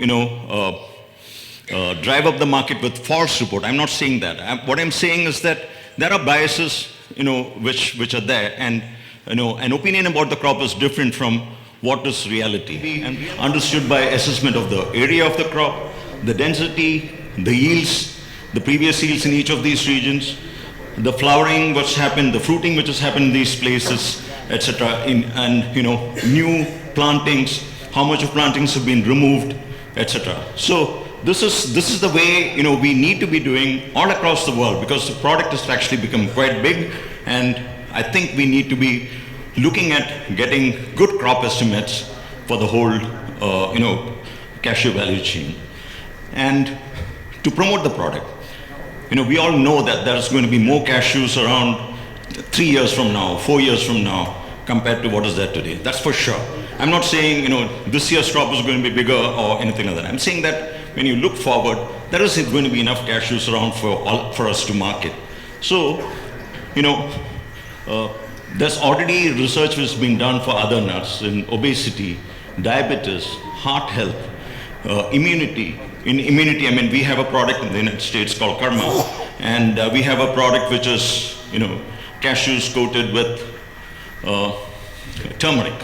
drive up the market with false report. I'm not saying that. What I'm saying is that there are biases, which are there, and an opinion about the crop is different from what is reality, and understood by assessment of the area of the crop, the density, the yields, the previous yields in each of these regions, the flowering, what's happened, the fruiting which has happened in these places, etc. And new plantings, how much of plantings have been removed, etc. So this is the way we need to be doing all across the world, because the product has actually become quite big, and I think we need to be looking at getting good crop estimates for the whole cashew value chain. And to promote the product, we all know that there's going to be more cashews around 3 years from now, 4 years from now, compared to what is there today. That's for sure. I'm not saying, this year's crop is going to be bigger or anything like that. I'm saying that when you look forward, there isn't going to be enough cashews around for us to market. So, there's already research which has been done for other nuts in obesity, diabetes, heart health, immunity. In immunity, we have a product in the United States called Karma, and we have a product which is, cashews coated with turmeric.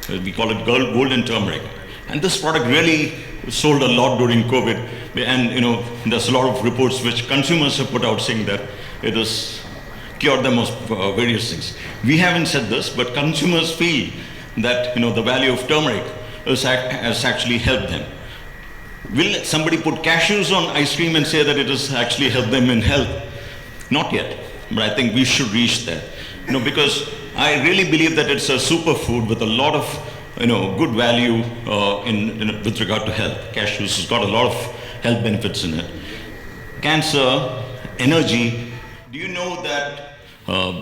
We call it golden turmeric. And this product really sold a lot during COVID. And, there's a lot of reports which consumers have put out saying that it has cured them of various things. We haven't said this, but consumers feel that, the value of turmeric has actually helped them. Will somebody put cashews on ice cream and say that it has actually helped them in health? Not yet, but I think we should reach there. Because I really believe that it's a superfood with a lot of, good value with regard to health. Cashews has got a lot of health benefits in it. Cancer, energy. Do you know that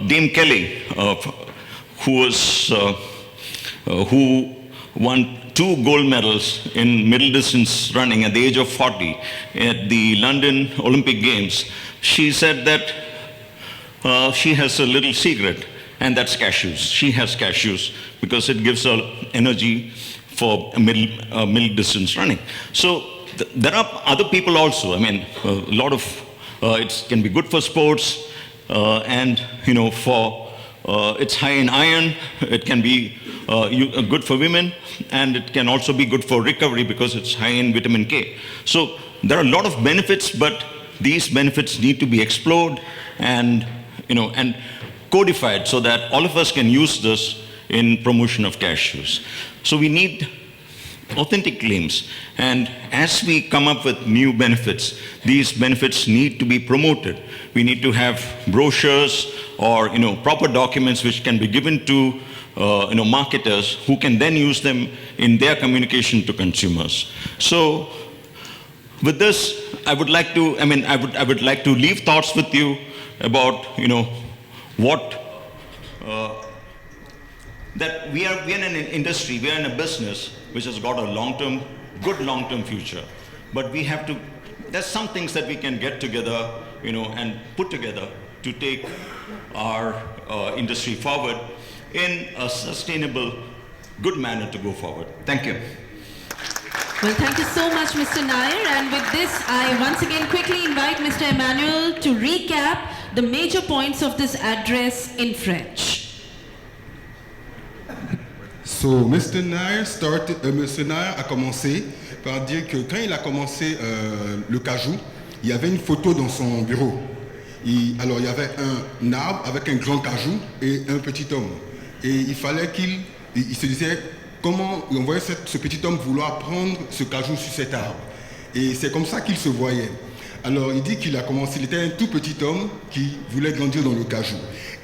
Dame Kelly, who won 2 gold medals in middle distance running at the age of 40 at the London Olympic Games, she said that she has a little secret, and that's cashews. She has cashews because it gives her energy for middle distance running. So there are other people also. A lot of it can be good for sports and for It's high in iron. It can be good for women, and it can also be good for recovery because it's high in vitamin K. So there are a lot of benefits, but these benefits need to be explored and codified so that all of us can use this in promotion of cashews. So we need authentic claims, and as we come up with new benefits, these benefits need to be promoted. We need to have brochures or proper documents which can be given to marketers who can then use them in their communication to consumers. So with this, I would like to leave thoughts with you about what that we are in an industry, we are in a business which has got a good long-term future. But there's some things that we can get together, and put together to take our industry forward in a sustainable, good manner to go forward. Thank you. Well, thank you so much, Mr. Nair. And with this, I once again quickly invite Mr. Emmanuel to recap the major points of this address in French. So, Mr. Nair a commencé par dire que quand il a commencé le cajou, il y avait une photo dans son bureau. Alors, il y avait un arbre avec un grand cajou et un petit homme. Et il fallait il se disait comment on voyait ce petit homme vouloir prendre ce cajou sur cet arbre. Et c'est comme ça qu'il se voyait. Alors, il dit qu'il a commencé, il était un tout petit homme qui voulait grandir dans le cajou.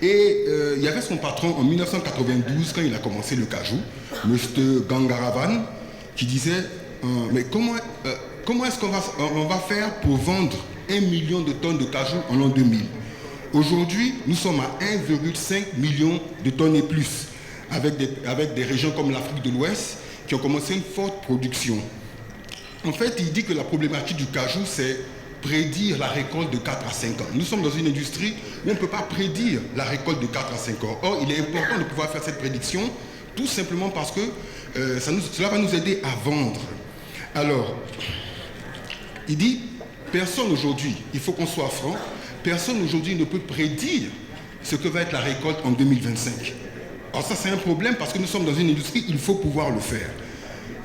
Et il y avait son patron en 1992, quand il a commencé le cajou, M. Gangaravan, qui disait mais comment est-ce qu'on va faire pour vendre 1 million de tonnes de cajou en l'an 2000? Aujourd'hui, nous sommes à 1,5 million de tonnes et plus, avec des régions comme l'Afrique de l'Ouest qui ont commencé une forte production. En fait, il dit que la problématique du cajou, c'est prédire la récolte de 4 à 5 ans. Nous sommes dans une industrie où on ne peut pas prédire la récolte de 4 à 5 ans. Or, il est important de pouvoir faire cette prédiction, tout simplement parce que cela va nous aider à vendre. Alors, il dit, personne aujourd'hui, il faut qu'on soit franc, personne aujourd'hui ne peut prédire ce que va être la récolte en 2025. Alors ça, c'est un problème parce que nous sommes dans une industrie, il faut pouvoir le faire.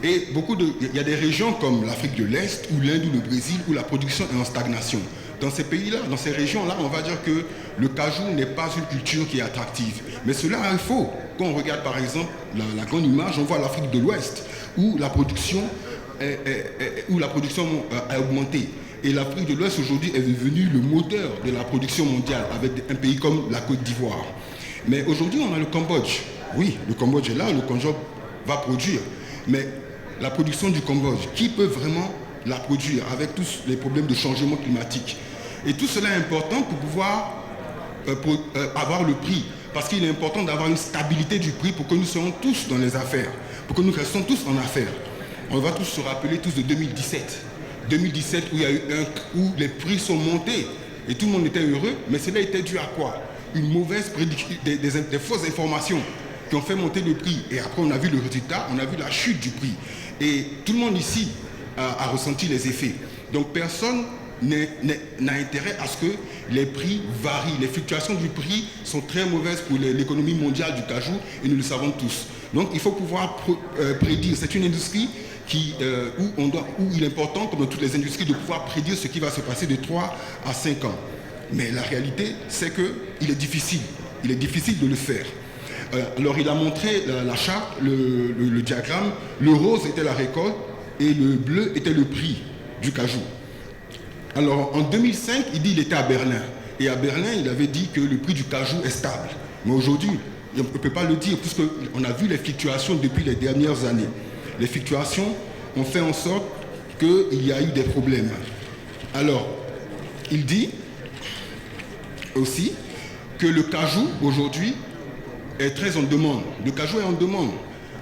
Et il y a des régions comme l'Afrique de l'Est ou l'Inde ou le Brésil où la production est en stagnation. Dans ces pays-là, dans ces régions-là, on va dire que le cajou n'est pas une culture qui est attractive. Mais cela est faux. Quand on regarde par exemple la grande image, on voit l'Afrique de l'Ouest où la production a augmenté. Et l'Afrique de l'Ouest aujourd'hui est devenue le moteur de la production mondiale avec un pays comme la Côte d'Ivoire. Mais aujourd'hui, on a le Cambodge. Oui, le Cambodge est là, le Cambodge va produire. Mais la production du Cambodge, qui peut vraiment la produire avec tous les problèmes de changement climatique? Et tout cela est important pour pouvoir avoir le prix. Parce qu'il est important d'avoir une stabilité du prix pour que nous soyons tous dans les affaires, pour que nous restions tous en affaires. On va tous se rappeler tous de 2017. 2017 où les prix sont montés et tout le monde était heureux, mais cela était dû à quoi? Une mauvaise prédiction, des fausses informations qui ont fait monter le prix. Et après, on a vu le résultat, on a vu la chute du prix. Et tout le monde ici a ressenti les effets. Donc personne n'a intérêt à ce que les prix varient. Les fluctuations du prix sont très mauvaises pour l'économie mondiale du cajou et nous le savons tous. Donc il faut pouvoir prédire. C'est une industrie où il est important, comme dans toutes les industries, de pouvoir prédire ce qui va se passer de 3 à 5 ans. Mais la réalité, c'est qu'il est difficile. Il est difficile de le faire. Alors il a montré la charte, le diagramme. Le rose était la récolte et le bleu était le prix du cajou. Alors en 2005, il dit qu'il était à Berlin. Et à Berlin, il avait dit que le prix du cajou est stable. Mais aujourd'hui, on ne peut pas le dire puisqu'on a vu les fluctuations depuis les dernières années. Les fluctuations ont fait en sorte qu'il y a eu des problèmes. Alors, il dit aussi que le cajou, aujourd'hui, est très en demande. Le cajou est en demande.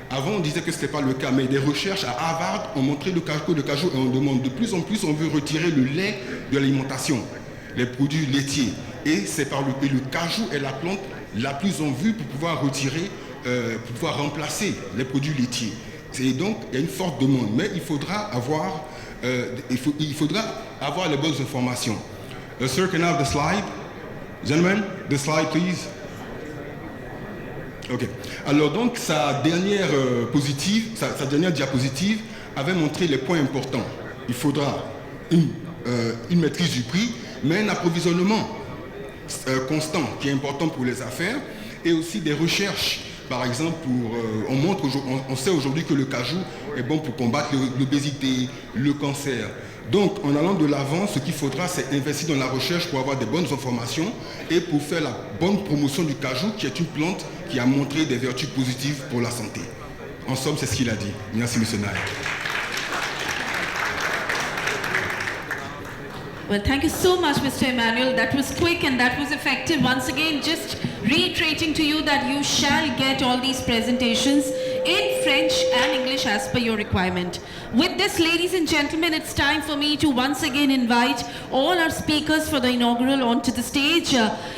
Avant, on disait que ce n'était pas le cas, mais des recherches à Harvard ont montré que le cajou est en demande. De plus en plus, on veut retirer le lait de l'alimentation, les produits laitiers. Et le cajou est la plante la plus en vue pour pouvoir retirer, pour pouvoir remplacer les produits laitiers. Et donc, il y a une forte demande. Mais il faudra avoir les bonnes informations. Sir, can I have the slide? Gentlemen, the slide, please. Ok. Alors donc sa dernière sa dernière diapositive avait montré les points importants. Il faudra une maîtrise du prix, mais un approvisionnement constant qui est important pour les affaires, et aussi des recherches. Par exemple, on sait aujourd'hui que le cajou est bon pour combattre l'obésité, le cancer. Donc, en allant de l'avant, ce qu'il faudra, c'est investir dans la recherche pour avoir des bonnes informations et pour faire la bonne promotion du cajou, qui est une plante qui a montré des vertus positives pour la santé. En somme, c'est ce qu'il a dit. Merci, M. Nair. Well, thank you so much, Mr. Emmanuel. That was quick and that was effective. Once again, just reiterating to you that you shall get all these presentations in French and English as per your requirement. With this, ladies and gentlemen, it's time for me to once again invite all our speakers for the inaugural onto the stage,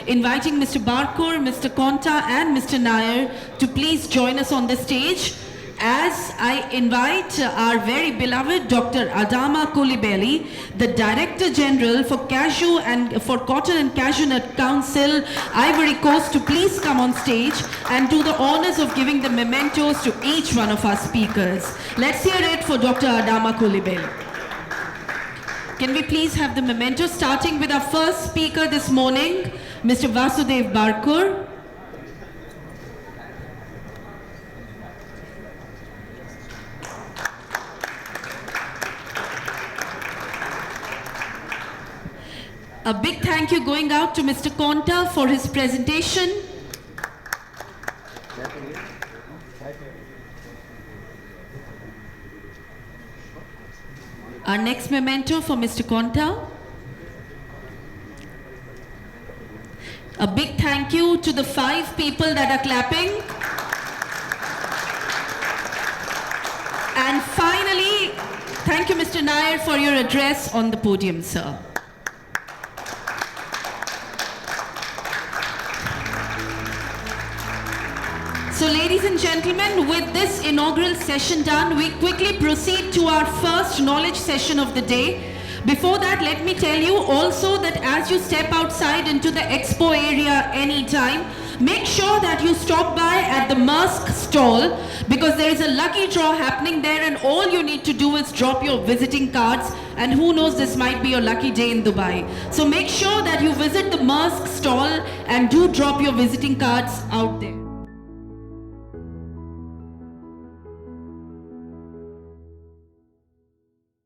inviting Mr. Barkur, Mr. Konta and Mr. Nair to please join us on the stage. As I invite our very beloved Dr. Adama Coulibaly, the Director General for Cashew and for Cotton and Cashew Nut Council, Ivory Coast, to please come on stage and do the honors of giving the mementos to each one of our speakers. Let's hear it for Dr. Adama Coulibaly. Can we please have the mementos, starting with our first speaker this morning, Mr. Vasudev Barkur. A big thank you going out to Mr. Konta for his presentation. Our next memento for Mr. Konta. A big thank you to the 5 people that are clapping. And finally, thank you, Mr. Nair, for your address on the podium, sir. So ladies and gentlemen, with this inaugural session done, we quickly proceed to our first knowledge session of the day. Before that, let me tell you also that as you step outside into the expo area anytime, make sure that you stop by at the Musk stall, because there is a lucky draw happening there and all you need to do is drop your visiting cards, and who knows, this might be your lucky day in Dubai. So make sure that you visit the Musk stall and do drop your visiting cards out there.